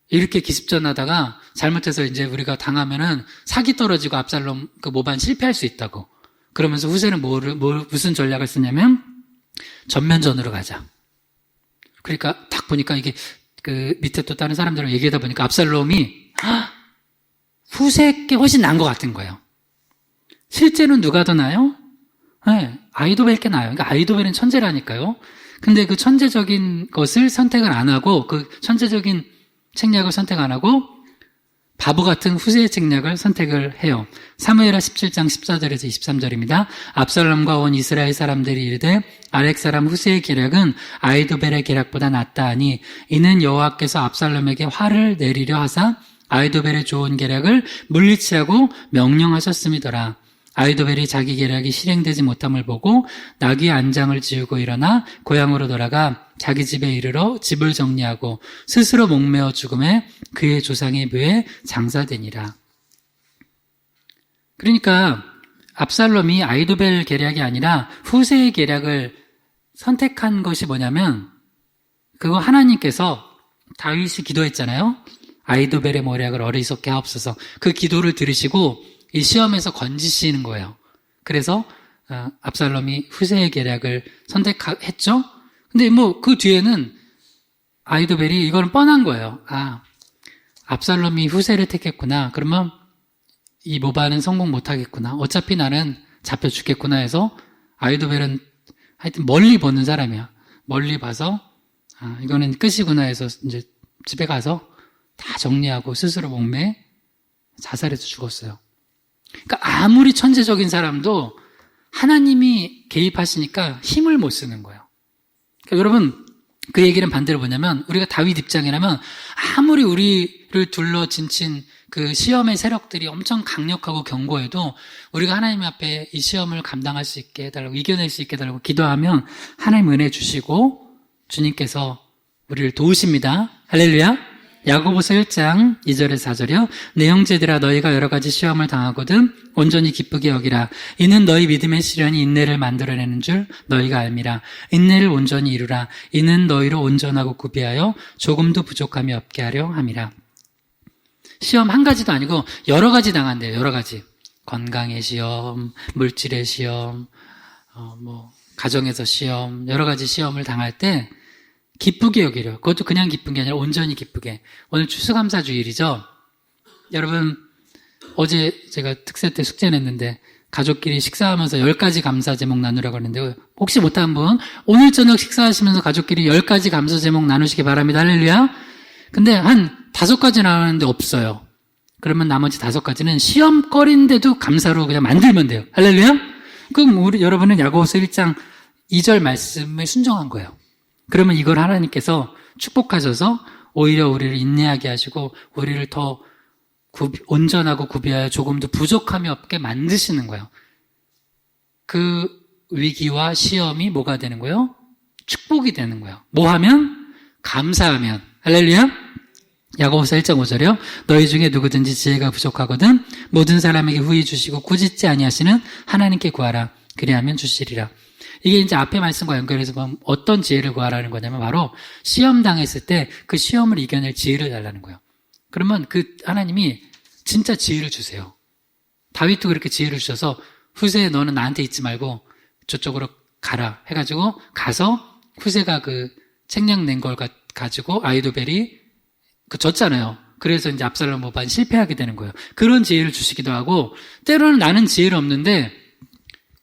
이렇게 기습전하다가 잘못해서 이제 우리가 당하면은 사기 떨어지고 압살롬 그 모반 실패할 수 있다고. 그러면서 후세는 무슨 전략을 쓰냐면 전면전으로 가자. 그러니까 딱 보니까 이게 그 밑에 또 다른 사람들하고 얘기하다 보니까 압살롬이 후세께 훨씬 나은 것 같은 거예요. 실제는 누가 더 나아요? 네, 아이도벨께 나아요. 그러니까 아이도벨은 천재라니까요. 근데 그 천재적인 것을 선택을 안 하고, 그 천재적인 책략을 선택 안 하고 바보 같은 후세의 책략을 선택을 해요. 사무엘하 17장 14절에서 23절입니다. 압살롬과 온 이스라엘 사람들이 이르되 아렉 사람 후세의 계략은 아이도벨의 계략보다 낫다 하니 이는 여호와께서 압살롬에게 화를 내리려 하사 아이도벨의 좋은 계략을 물리치라고 명령하셨음이더라. 아이도벨이 자기 계략이 실행되지 못함을 보고 나귀의 안장을 지우고 일어나 고향으로 돌아가 자기 집에 이르러 집을 정리하고 스스로 목매어 죽음에 그의 조상의 묘에 장사되니라. 그러니까 압살롬이 아이도벨 계략이 아니라 후세의 계략을 선택한 것이 뭐냐면, 그거 하나님께서 다윗이 기도했잖아요. 아이도벨의 모략을 어리석게 하옵소서. 그 기도를 들으시고 이 시험에서 건지시는 거예요. 그래서 압살롬이 후세의 계략을 선택했죠. 근데 뭐 그 뒤에는 아이도벨이 이거는 뻔한 거예요. 아, 압살롬이 후세를 택했구나. 그러면 이 모반은 성공 못하겠구나. 어차피 나는 잡혀 죽겠구나 해서 아이도벨은 하여튼 멀리 보는 사람이야. 멀리 봐서 아, 이거는 끝이구나 해서 이제 집에 가서 다 정리하고 스스로 목매 자살해서 죽었어요. 그러니까 아무리 천재적인 사람도 하나님이 개입하시니까 힘을 못 쓰는 거예요. 그러니까 여러분, 그 얘기는 반대로 뭐냐면, 우리가 다윗 입장이라면 아무리 우리를 둘러 진친 그 시험의 세력들이 엄청 강력하고 견고해도 우리가 하나님 앞에 이 시험을 감당할 수 있게 해달라고, 이겨낼 수 있게 해달라고 기도하면 하나님 은혜 주시고 주님께서 우리를 도우십니다. 할렐루야. 야고보서 1장 2절에서 4절이요. 내 형제들아, 너희가 여러 가지 시험을 당하거든 온전히 기쁘게 여기라. 이는 너희 믿음의 시련이 인내를 만들어내는 줄 너희가 알미라. 인내를 온전히 이루라. 이는 너희로 온전하고 구비하여 조금도 부족함이 없게 하려 함이라. 시험 한 가지도 아니고 여러 가지 당한대요. 여러 가지. 건강의 시험, 물질의 시험, 가정에서 시험, 여러 가지 시험을 당할 때 기쁘게 여기려. 그것도 그냥 기쁜 게 아니라 온전히 기쁘게. 오늘 추수감사 주일이죠. 여러분, 어제 제가 특세 때 숙제 냈는데 가족끼리 식사하면서 10가지 감사 제목 나누라고 했는데, 혹시 못한 분 오늘 저녁 식사하시면서 가족끼리 10가지 감사 제목 나누시기 바랍니다. 할렐루야. 근데 한 5가지 나오는데 없어요. 그러면 나머지 5가지는 시험거리인데도 감사로 그냥 만들면 돼요. 할렐루야. 그럼 여러분은 야고보서 1장 2절 말씀에 순종한 거예요. 그러면 이걸 하나님께서 축복하셔서 오히려 우리를 인내하게 하시고 우리를 더 온전하고 구비하여 조금도 부족함이 없게 만드시는 거예요. 그 위기와 시험이 뭐가 되는 거예요? 축복이 되는 거예요. 뭐 하면? 감사하면. 할렐루야. 야고보서 1장 5절이요. 너희 중에 누구든지 지혜가 부족하거든 모든 사람에게 후히 주시고 꾸짖지 아니하시는 하나님께 구하라. 그리하면 주시리라. 이게 이제 앞에 말씀과 연결해서 보면 어떤 지혜를 구하라는 거냐면 바로 시험 당했을 때 그 시험을 이겨낼 지혜를 달라는 거예요. 그러면 그 하나님이 진짜 지혜를 주세요. 다윗도 그렇게 지혜를 주셔서 후세에 너는 나한테 있지 말고 저쪽으로 가라 해가지고 가서 후세가 그 책략 낸 걸 가지고 아이도벨이 졌잖아요. 그래서 이제 압살롬 모반 실패하게 되는 거예요. 그런 지혜를 주시기도 하고 때로는 나는 지혜를 없는데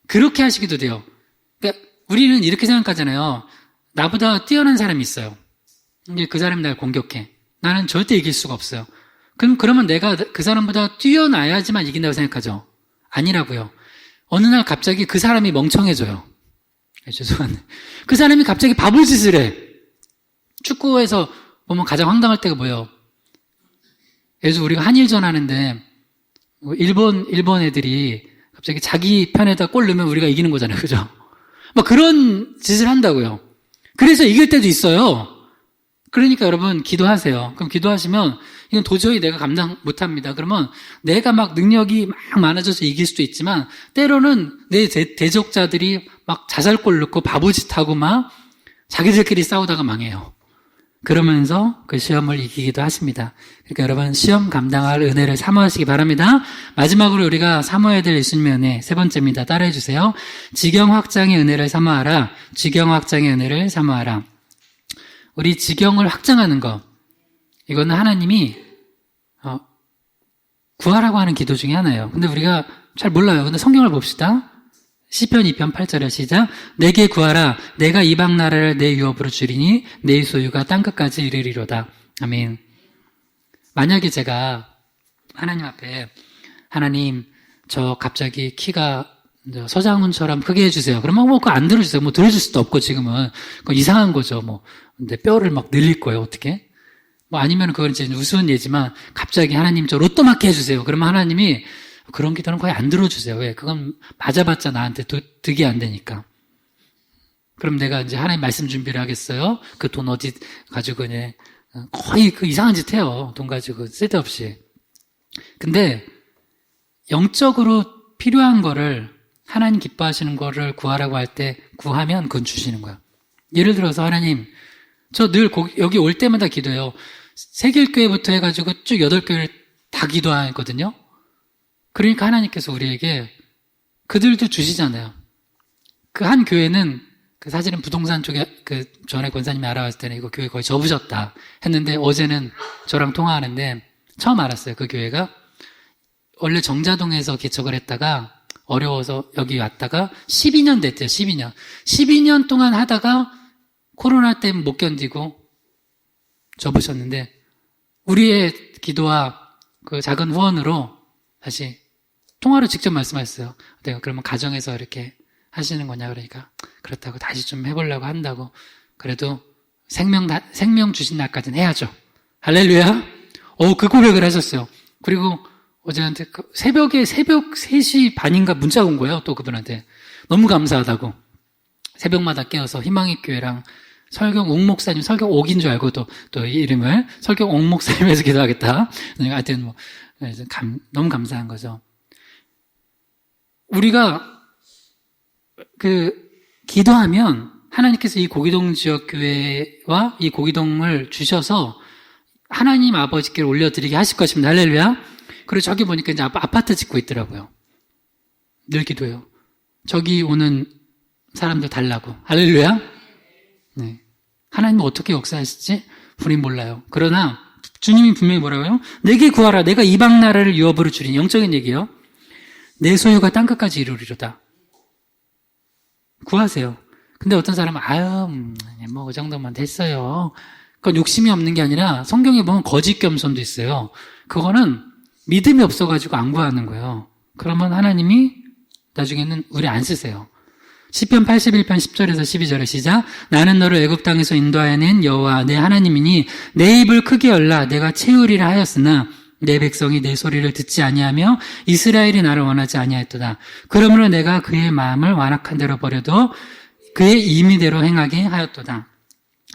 그렇게 하시기도 돼요. 그러니까 우리는 이렇게 생각하잖아요. 나보다 뛰어난 사람이 있어요. 근데 그 사람이 날 공격해. 나는 절대 이길 수가 없어요. 그러면 내가 그 사람보다 뛰어나야지만 이긴다고 생각하죠. 아니라고요. 어느 날 갑자기 그 사람이 멍청해져요. 죄송한데. 그 사람이 갑자기 바보짓을 해. 축구에서 보면 가장 황당할 때가 뭐예요? 예를 우리가 한일전 하는데 일본 애들이 갑자기 자기 편에다 골 넣으면 우리가 이기는 거잖아요. 그죠? 막 그런 짓을 한다고요. 그래서 이길 때도 있어요. 그러니까 여러분 기도하세요. 그럼 기도하시면 이건 도저히 내가 감당 못합니다. 그러면 내가 막 능력이 막 많아져서 이길 수도 있지만 때로는 내 대적자들이 막 자살골 넣고 바보짓하고 막 자기들끼리 싸우다가 망해요. 그러면서 그 시험을 이기기도 하십니다. 그러니까 여러분 시험 감당할 은혜를 사모하시기 바랍니다. 마지막으로 우리가 사모해야 될 예수님의 은혜 세 번째입니다. 따라해 주세요. 지경 확장의 은혜를 사모하라. 지경 확장의 은혜를 사모하라. 우리 지경을 확장하는 것, 이거는 하나님이 구하라고 하는 기도 중에 하나예요. 근데 우리가 잘 몰라요. 근데 성경을 봅시다. 시편 2편 8절에 시작. 내게 구하라. 내가 이방 나라를 내 유업으로 주리니 내 소유가 땅끝까지 이르리로다. 아멘. 만약에 제가 하나님 앞에 하나님 저 갑자기 키가 서장훈처럼 크게 해주세요. 그러면 뭐 그거 안 들어주세요. 뭐 들어줄 수도 없고 지금은 그거 이상한 거죠. 뭐 근데 뼈를 막 늘릴 거예요. 어떻게? 뭐 아니면 그건 이제 우스운 예지만 갑자기 하나님 저 로또 맞게 해주세요. 그러면 하나님이 그런 기도는 거의 안 들어주세요. 왜? 그건 맞아봤자 나한테 득이 안 되니까. 그럼 내가 이제 하나님 말씀 준비를 하겠어요? 그 돈 어디 가지고 이제 거의 그 이상한 짓 해요. 돈 가지고 쓸데없이. 근데 영적으로 필요한 거를 하나님 기뻐하시는 거를 구하라고 할 때 구하면 그건 주시는 거야. 예를 들어서 하나님 저 늘 여기 올 때마다 기도해요. 세길교회부터 해가지고 쭉 8교회를 다 기도하거든요. 그러니까 하나님께서 우리에게 그들도 주시잖아요. 그 한 교회는 그 사실은 부동산 쪽에 그 전에 권사님이 알아왔을 때는 이거 교회 거의 접으셨다 했는데 어제는 저랑 통화하는데 처음 알았어요. 그 교회가 원래 정자동에서 개척을 했다가 어려워서 여기 왔다가 12년 됐대요. 12년. 12년 동안 하다가 코로나 때문에 못 견디고 접으셨는데 우리의 기도와 그 작은 후원으로 다시 통화로 직접 말씀하셨어요. 내가 그러면 가정에서 이렇게 하시는 거냐 그러니까 그렇다고 다시 좀 해보려고 한다고. 그래도 생명 주신 날까지는 해야죠. 할렐루야. 그 고백을 하셨어요. 그리고 어제한테 새벽 3시 반인가 문자가 온 거예요. 또 그분한테 너무 감사하다고. 새벽마다 깨어서 희망의 교회랑 설경 옥 목사님, 설경 옥인 줄 알고 또 이 이름을 설경 옥 목사님에서 기도하겠다. 하여튼 뭐 너무 감사한 거죠. 우리가 기도하면 하나님께서 이 고기동 지역 교회와 이 고기동을 주셔서 하나님 아버지께 올려드리게 하실 것입니다. 할렐루야. 그리고 저기 보니까 이제 아파트 짓고 있더라고요. 늘 기도해요. 저기 오는 사람들 달라고. 할렐루야. 네. 하나님은 어떻게 역사하실지 우린 몰라요. 그러나 주님이 분명히 뭐라고요? 내게 구하라. 내가 이방 나라를 유업으로 주리니. 영적인 얘기예요. 내 소유가 땅끝까지 이루리로다. 구하세요. 근데 어떤 사람은 뭐 그 정도만 됐어요. 그건 욕심이 없는 게 아니라 성경에 보면 거짓 겸손도 있어요. 그거는 믿음이 없어가지고 안 구하는 거예요. 그러면 하나님이 나중에는 우리 안 쓰세요. 시편 81편 10절에서 12절에 시작. 나는 너를 애굽 땅에서 인도하여낸 여호와 내 하나님이니 내 입을 크게 열라. 내가 채우리라 하였으나 내 백성이 내 소리를 듣지 아니하며 이스라엘이 나를 원하지 아니하였도다. 그러므로 내가 그의 마음을 완악한 대로 버려도 그의 임의대로 행하게 하였도다.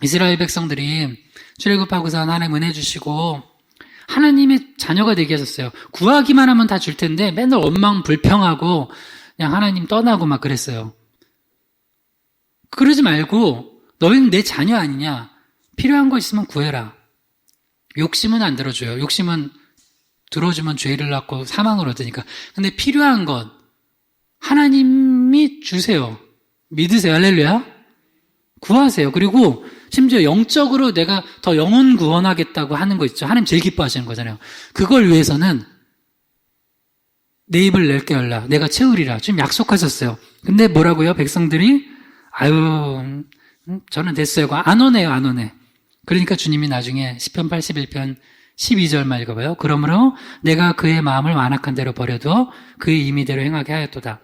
이스라엘 백성들이 출애굽하고서 하나님 은혜 주시고 하나님의 자녀가 되게 하셨어요. 구하기만 하면 다 줄 텐데 맨날 원망 불평하고 그냥 하나님 떠나고 막 그랬어요. 그러지 말고 너희는 내 자녀 아니냐. 필요한 거 있으면 구해라. 욕심은 안 들어줘요. 욕심은 들어주면 죄를 낳고 사망을 얻으니까. 근데 필요한 것 하나님이 주세요. 믿으세요. 할렐루야. 구하세요. 그리고 심지어 영적으로 내가 더 영혼 구원하겠다고 하는 거 있죠. 하나님 제일 기뻐하시는 거잖아요. 그걸 위해서는 내 입을 낼게 열라. 내가 채우리라. 지금 약속하셨어요. 근데 뭐라고요? 백성들이 저는 됐어요. 안 오네요. 안 오네. 그러니까 주님이 나중에 시편 81편 12절만 읽어봐요. 그러므로 내가 그의 마음을 완악한 대로 버려도 그의 임의대로 행하게 하였도다.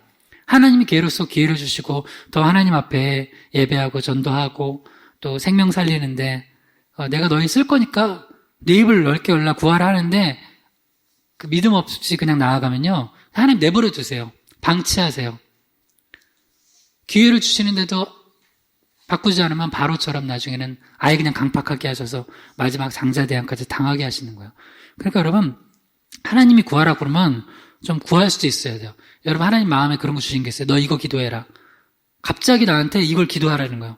하나님이 기회로서 기회를 주시고 더 하나님 앞에 예배하고 전도하고 또 생명 살리는데 내가 너희 쓸 거니까 내 입을 넓게 열라 구하라 하는데 그 믿음 없이 그냥 나아가면요. 하나님 내버려 두세요. 방치하세요. 기회를 주시는데도 바꾸지 않으면 바로처럼 나중에는 아예 그냥 강팍하게 하셔서 마지막 장자대항까지 당하게 하시는 거예요. 그러니까 여러분 하나님이 구하라 그러면 좀 구할 수도 있어야 돼요. 여러분 하나님 마음에 그런 거 주신 게 있어요. 너 이거 기도해라. 갑자기 나한테 이걸 기도하라는 거예요.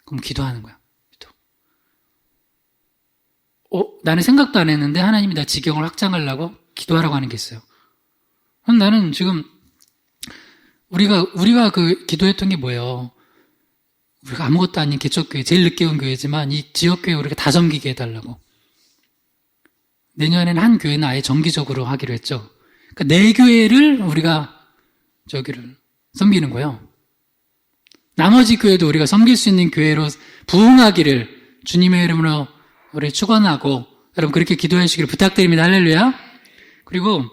그럼 기도하는 거야. 기도. 나는 생각도 안 했는데 하나님이 나 지경을 확장하려고 기도하라고 하는 게 있어요. 그럼 나는 지금 우리가 그 기도했던 게 뭐예요? 우리가 아무것도 아닌 개척교회, 제일 늦게 온 교회지만 이 지역교회 우리가 다 섬기게 해달라고. 내년에는 한 교회는 아예 정기적으로 하기로 했죠. 그러니까 내 교회를 우리가 저기를 섬기는 거예요. 나머지 교회도 우리가 섬길 수 있는 교회로 부흥하기를 주님의 이름으로 우리 축원하고 여러분 그렇게 기도해 주시기를 부탁드립니다. 할렐루야. 그리고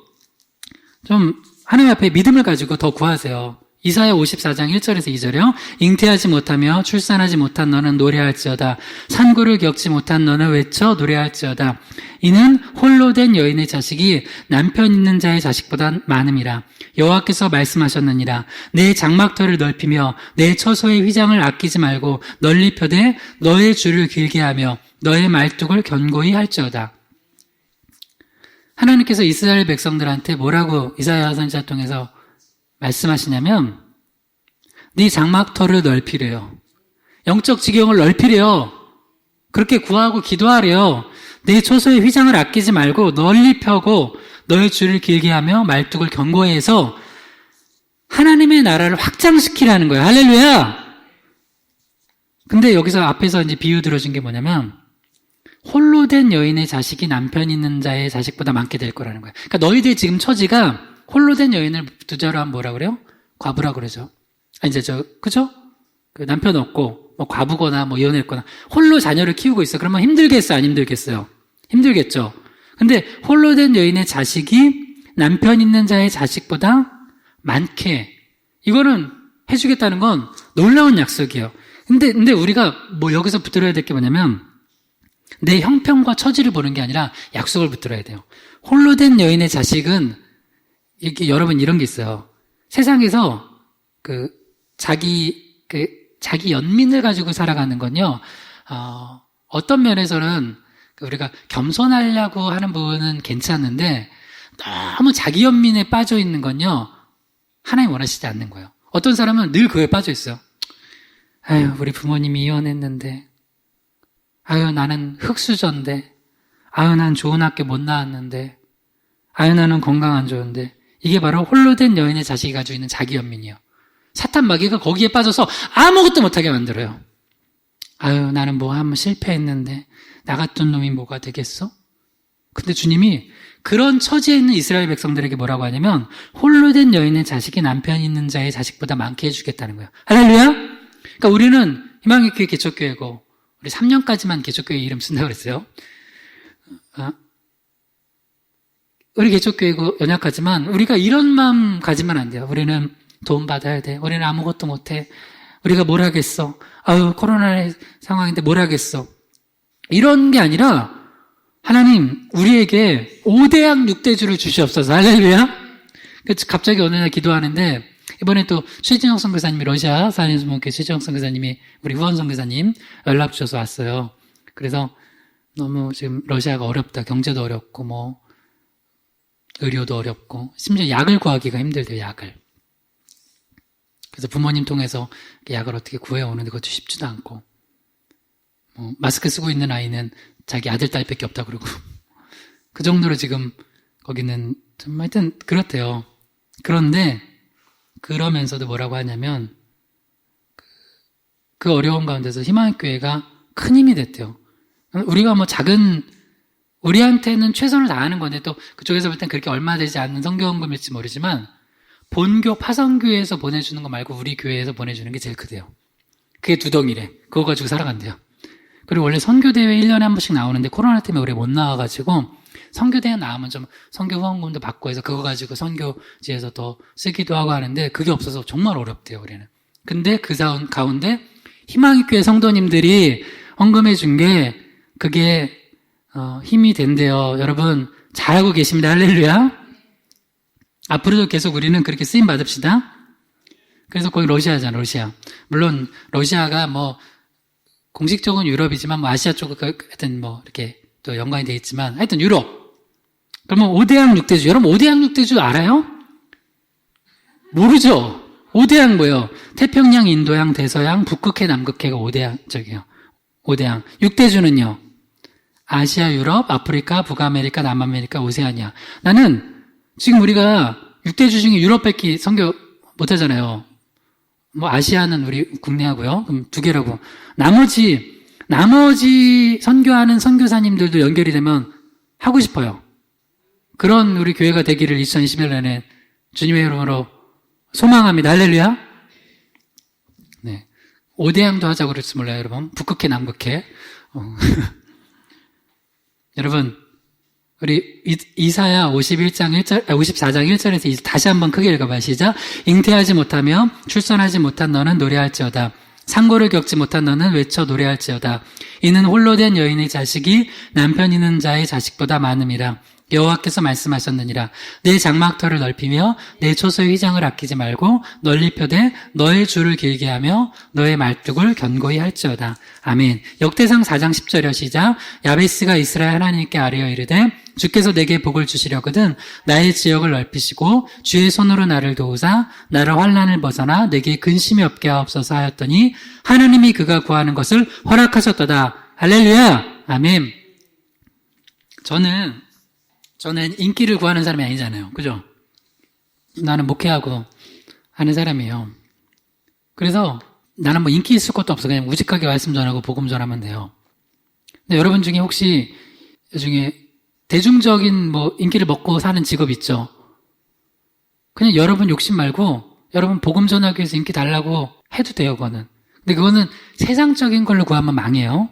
좀 하나님 앞에 믿음을 가지고 더 구하세요. 이사야 54장 1절에서 2절이요. 잉태하지 못하며 출산하지 못한 너는 노래할지어다. 산고를 겪지 못한 너는 외쳐 노래할지어다. 이는 홀로 된 여인의 자식이 남편 있는 자의 자식보다 많음이라. 여호와께서 말씀하셨느니라. 내 장막터를 넓히며 내 처소의 휘장을 아끼지 말고 널리 펴되 너의 줄을 길게 하며 너의 말뚝을 견고히 할지어다. 하나님께서 이스라엘 백성들한테 뭐라고 이사야 선지자 통해서 말씀하시냐면 네 장막터를 넓히래요. 영적 지경을 넓히래요. 그렇게 구하고 기도하래요. 내 초소의 휘장을 아끼지 말고 널리 펴고 너의 줄을 길게 하며 말뚝을 견고히 해서 하나님의 나라를 확장시키라는 거예요. 할렐루야! 근데 여기서 앞에서 이제 비유 들어준 게 뭐냐면 홀로 된 여인의 자식이 남편 있는 자의 자식보다 많게 될 거라는 거예요. 그러니까 너희들 지금 처지가 홀로 된 여인을 두자로 하면 뭐라 그래요? 과부라 그러죠. 그죠? 그 남편 없고, 뭐 과부거나 뭐 이혼했거나, 홀로 자녀를 키우고 있어. 그러면 힘들겠어요? 안 힘들겠어요? 힘들겠죠. 근데 홀로 된 여인의 자식이 남편 있는 자의 자식보다 많게, 이거는 해주겠다는 건 놀라운 약속이에요. 근데 우리가 뭐 여기서 붙들어야 될 게 뭐냐면, 내 형편과 처지를 보는 게 아니라 약속을 붙들어야 돼요. 홀로 된 여인의 자식은 이게 여러분 이런 게 있어요. 세상에서 자기 연민을 가지고 살아가는 건요. 어떤 면에서는 우리가 겸손하려고 하는 부분은 괜찮은데 너무 자기 연민에 빠져 있는 건요. 하나님 원하시지 않는 거예요. 어떤 사람은 늘 그거에 빠져 있어요. 아유, 우리 부모님이 이혼했는데, 아유, 나는 흙수저인데, 아유, 난 좋은 학교 못 나왔는데, 아유, 나는 건강 안 좋은데. 이게 바로 홀로 된 여인의 자식이 가지고 있는 자기 연민이에요. 사탄 마귀가 거기에 빠져서 아무것도 못하게 만들어요. 아유, 나는 뭐 한번 실패했는데 나 같은 놈이 뭐가 되겠어? 근데 주님이 그런 처지에 있는 이스라엘 백성들에게 뭐라고 하냐면 홀로 된 여인의 자식이 남편 있는 자의 자식보다 많게 해주겠다는 거예요. 할렐루야? 그러니까 우리는 희망의교회 개척교회고 우리 3년까지만 개척교회 이름 쓴다고 그랬어요. 우리 개척교회고 연약하지만 우리가 이런 마음 가지면 안 돼요. 우리는 돈 받아야 돼. 우리는 아무것도 못해. 우리가 뭘 하겠어. 아유, 코로나 상황인데 뭘 하겠어. 이런 게 아니라 하나님 우리에게 5대양 6대주를 주시옵소서. 할렐루야. 갑자기 어느 날 기도하는데 이번에 또 최진영 선교사님이 러시아 사인수목회 최진영 선교사님이 우리 후원 선교사님 연락 주셔서 왔어요. 그래서 너무 지금 러시아가 어렵다. 경제도 어렵고 뭐 의료도 어렵고 심지어 약을 구하기가 힘들대요. 약을. 그래서 부모님 통해서 약을 어떻게 구해오는데 그것도 쉽지도 않고 마스크 쓰고 있는 아이는 자기 아들 딸밖에 없다 그러고 그 정도로 지금 거기는 좀 하여튼 그렇대요. 그런데 그러면서도 뭐라고 하냐면 그 어려운 가운데서 희망교회가 큰 힘이 됐대요. 우리가 뭐 우리한테는 최선을 다하는 건데 또 그쪽에서 볼 땐 그렇게 얼마 되지 않는 성교헌금일지 모르지만 본교 파성교회에서 보내주는 거 말고 우리 교회에서 보내주는 게 제일 크대요. 그게 2덩이래. 그거 가지고 살아간대요. 그리고 원래 선교대회 1년에 한 번씩 나오는데 코로나 때문에 우리 못 나와가지고 선교대회 나오면 좀 선교 후원금도 받고 해서 그거 가지고 선교지에서 더 쓰기도 하고 하는데 그게 없어서 정말 어렵대요. 우리는. 근데 그 가운데 희망의교회 성도님들이 헌금해 준 게 그게 힘이 된대요. 여러분 잘하고 계십니다. 할렐루야. 앞으로도 계속 우리는 그렇게 쓰임 받읍시다. 그래서 거기 러시아잖아. 러시아. 물론 러시아가 뭐 공식적으로 유럽이지만 뭐 아시아 쪽은 하여튼 뭐 이렇게 또 연관이 돼 있지만 하여튼 유럽. 그러면 5대양 6대주. 여러분 5대양 6대주 알아요? 모르죠? 5대양 뭐예요? 태평양, 인도양, 대서양, 북극해, 남극해가 5대양 저기요. 5대양. 6대주는요. 아시아, 유럽, 아프리카, 북아메리카, 남아메리카, 오세아니아. 나는 지금 우리가 6대주 중에 유럽밖에 선교 못하잖아요. 뭐 아시아는 우리 국내하고요. 그럼 2개라고. 나머지 선교하는 선교사님들도 연결이 되면 하고 싶어요. 그런 우리 교회가 되기를 2021년에 주님의 이름으로 소망합니다. 할렐루야. 네. 5대양도 하자고 그랬지 몰라요, 여러분. 북극해, 남극해. 여러분, 우리 이사야 54장 1절에서 다시 한번 크게 읽어봐요. 시작. 잉태하지 못하며 출산하지 못한 너는 노래할지어다. 상고를 겪지 못한 너는 외쳐 노래할지어다. 이는 홀로 된 여인의 자식이 남편 있는 자의 자식보다 많음이라. 여호와께서 말씀하셨느니라. 내 장막터를 넓히며 내 초소의 휘장을 아끼지 말고 널리 펴되 너의 줄을 길게 하며 너의 말뚝을 견고히 할지어다. 아멘. 역대상 4장 10절여 시작. 야베스가 이스라엘 하나님께 아뢰어 이르되 주께서 내게 복을 주시려거든 나의 지역을 넓히시고 주의 손으로 나를 도우사 나를 환난을 벗어나 내게 근심이 없게 하옵소서 하였더니 하나님이 그가 구하는 것을 허락하셨도다. 할렐루야. 아멘. 저는 인기를 구하는 사람이 아니잖아요. 그죠? 나는 목회하고 하는 사람이에요. 그래서 나는 뭐 인기 있을 것도 없어. 그냥 우직하게 말씀 전하고 복음 전하면 돼요. 근데 여러분 중에 혹시 중에 대중적인 뭐 인기를 먹고 사는 직업 있죠? 그냥 여러분 욕심 말고 여러분 복음 전하기 위해서 인기 달라고 해도 돼요, 그거는. 근데 그거는 세상적인 걸로 구하면 망해요.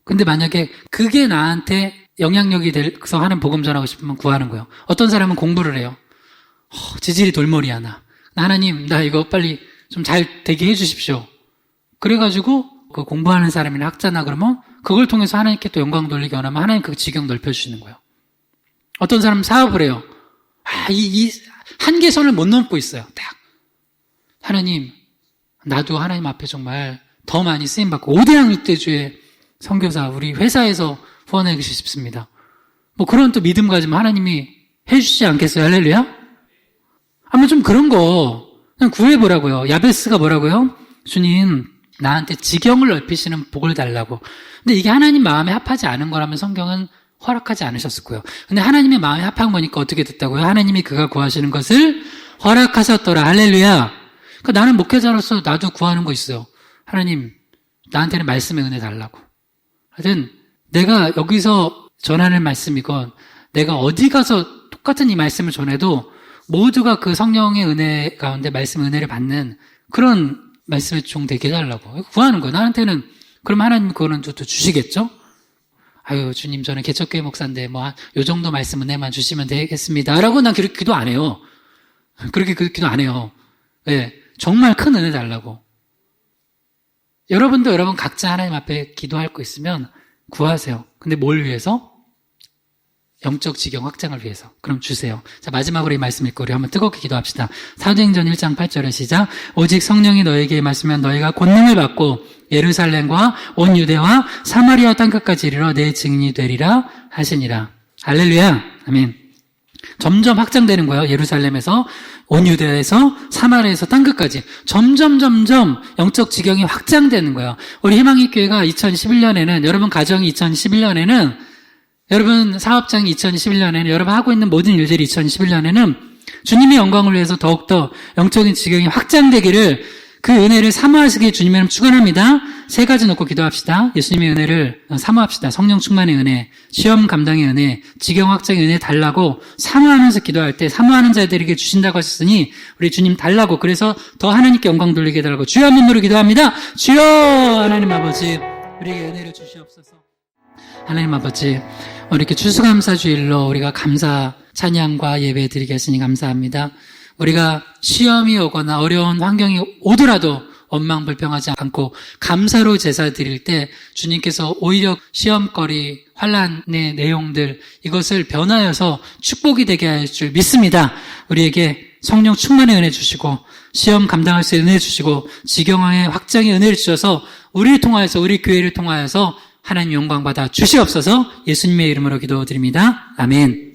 근데 만약에 그게 나한테 영향력이 돼서 하는 복음 전하고 싶으면 구하는 거예요. 어떤 사람은 공부를 해요. 지질이 돌머리야, 나. 하나님, 나 이거 빨리 좀 잘 되게 해주십시오. 그래가지고 그 공부하는 사람이나 학자나 그러면 그걸 통해서 하나님께 또 영광 돌리기 원하면 하나님 그 지경 넓혀주시는 거예요. 어떤 사람은 사업을 해요. 이 한계선을 못 넘고 있어요. 딱. 하나님, 나도 하나님 앞에 정말 더 많이 쓰임받고 5대양 육대주의 선교사 우리 회사에서 후원하기 싶습니다. 뭐 그런 또 믿음 가지면 하나님이 해주시지 않겠어요? 할렐루야? 아마 좀 그런 거 그냥 구해보라고요. 야베스가 뭐라고요? 주님, 나한테 지경을 넓히시는 복을 달라고. 근데 이게 하나님 마음에 합하지 않은 거라면 성경은 허락하지 않으셨을 거예요. 근데 하나님의 마음에 합한 거니까 어떻게 됐다고요? 하나님이 그가 구하시는 것을 허락하셨더라. 할렐루야. 그러니까 나는 목회자로서 나도 구하는 거 있어요. 하나님, 나한테는 말씀의 은혜 달라고. 하여튼 내가 여기서 전하는 말씀이건 내가 어디 가서 똑같은 이 말씀을 전해도 모두가 그 성령의 은혜 가운데 말씀의 은혜를 받는 그런 말씀의 종 되게 해달라고 구하는 거예요. 나한테는 그럼 하나님 그거는 또 주시겠죠? 아유 주님 저는 개척교회 목사인데 뭐 요 정도 말씀 은혜만 주시면 되겠습니다 라고 난 그렇게 기도 안 해요. 그렇게 기도 안 해요. 네, 정말 큰 은혜 달라고. 여러분도 여러분 각자 하나님 앞에 기도할 거 있으면 구하세요. 근데 뭘 위해서? 영적 지경 확장을 위해서. 그럼 주세요. 자, 마지막으로 이 말씀 읽고 우리 한번 뜨겁게 기도합시다. 사도행전 1장 8절에 시작. 오직 성령이 너에게 임하시면 너희가 권능을 받고 예루살렘과 온 유대와 사마리아 땅끝까지 이르러 내 증인이 되리라 하시니라. 할렐루야. 아멘. 점점 확장되는 거예요. 예루살렘에서 온 유대에서 사마리아에서 땅끝까지 점점 영적 지경이 확장되는 거예요. 우리 희망의 교회가 2011년에는 여러분 가정이 2011년에는 여러분 사업장이 2011년에는 여러분 하고 있는 모든 일들이 2011년에는 주님의 영광을 위해서 더욱더 영적인 지경이 확장되기를 그 은혜를 사모하시길 주님의 축원합니다. 세 가지 놓고 기도합시다. 예수님의 은혜를 사모합시다. 성령 충만의 은혜, 시험 감당의 은혜, 지경 확장의 은혜 달라고 사모하면서 기도할 때 사모하는 자들에게 주신다고 하셨으니 우리 주님 달라고 그래서 더 하나님께 영광 돌리게 해달라고 주여 한 몸으로 기도합니다. 주여 하나님 아버지 우리에게 은혜를 주시옵소서. 하나님 아버지 우리 이렇게 추수감사주일로 우리가 감사 찬양과 예배 드리게 하시니 감사합니다. 우리가 시험이 오거나 어려운 환경이 오더라도 원망불평하지 않고 감사로 제사 드릴 때 주님께서 오히려 시험거리, 환난의 내용들 이것을 변하여서 축복이 되게 할 줄 믿습니다. 우리에게 성령 충만의 은혜 주시고 시험 감당할 수 있는 은혜 주시고 지경의 확장의 은혜를 주셔서 우리를 통하여서 우리 교회를 통하여서 하나님 영광 받아 주시옵소서. 예수님의 이름으로 기도드립니다. 아멘.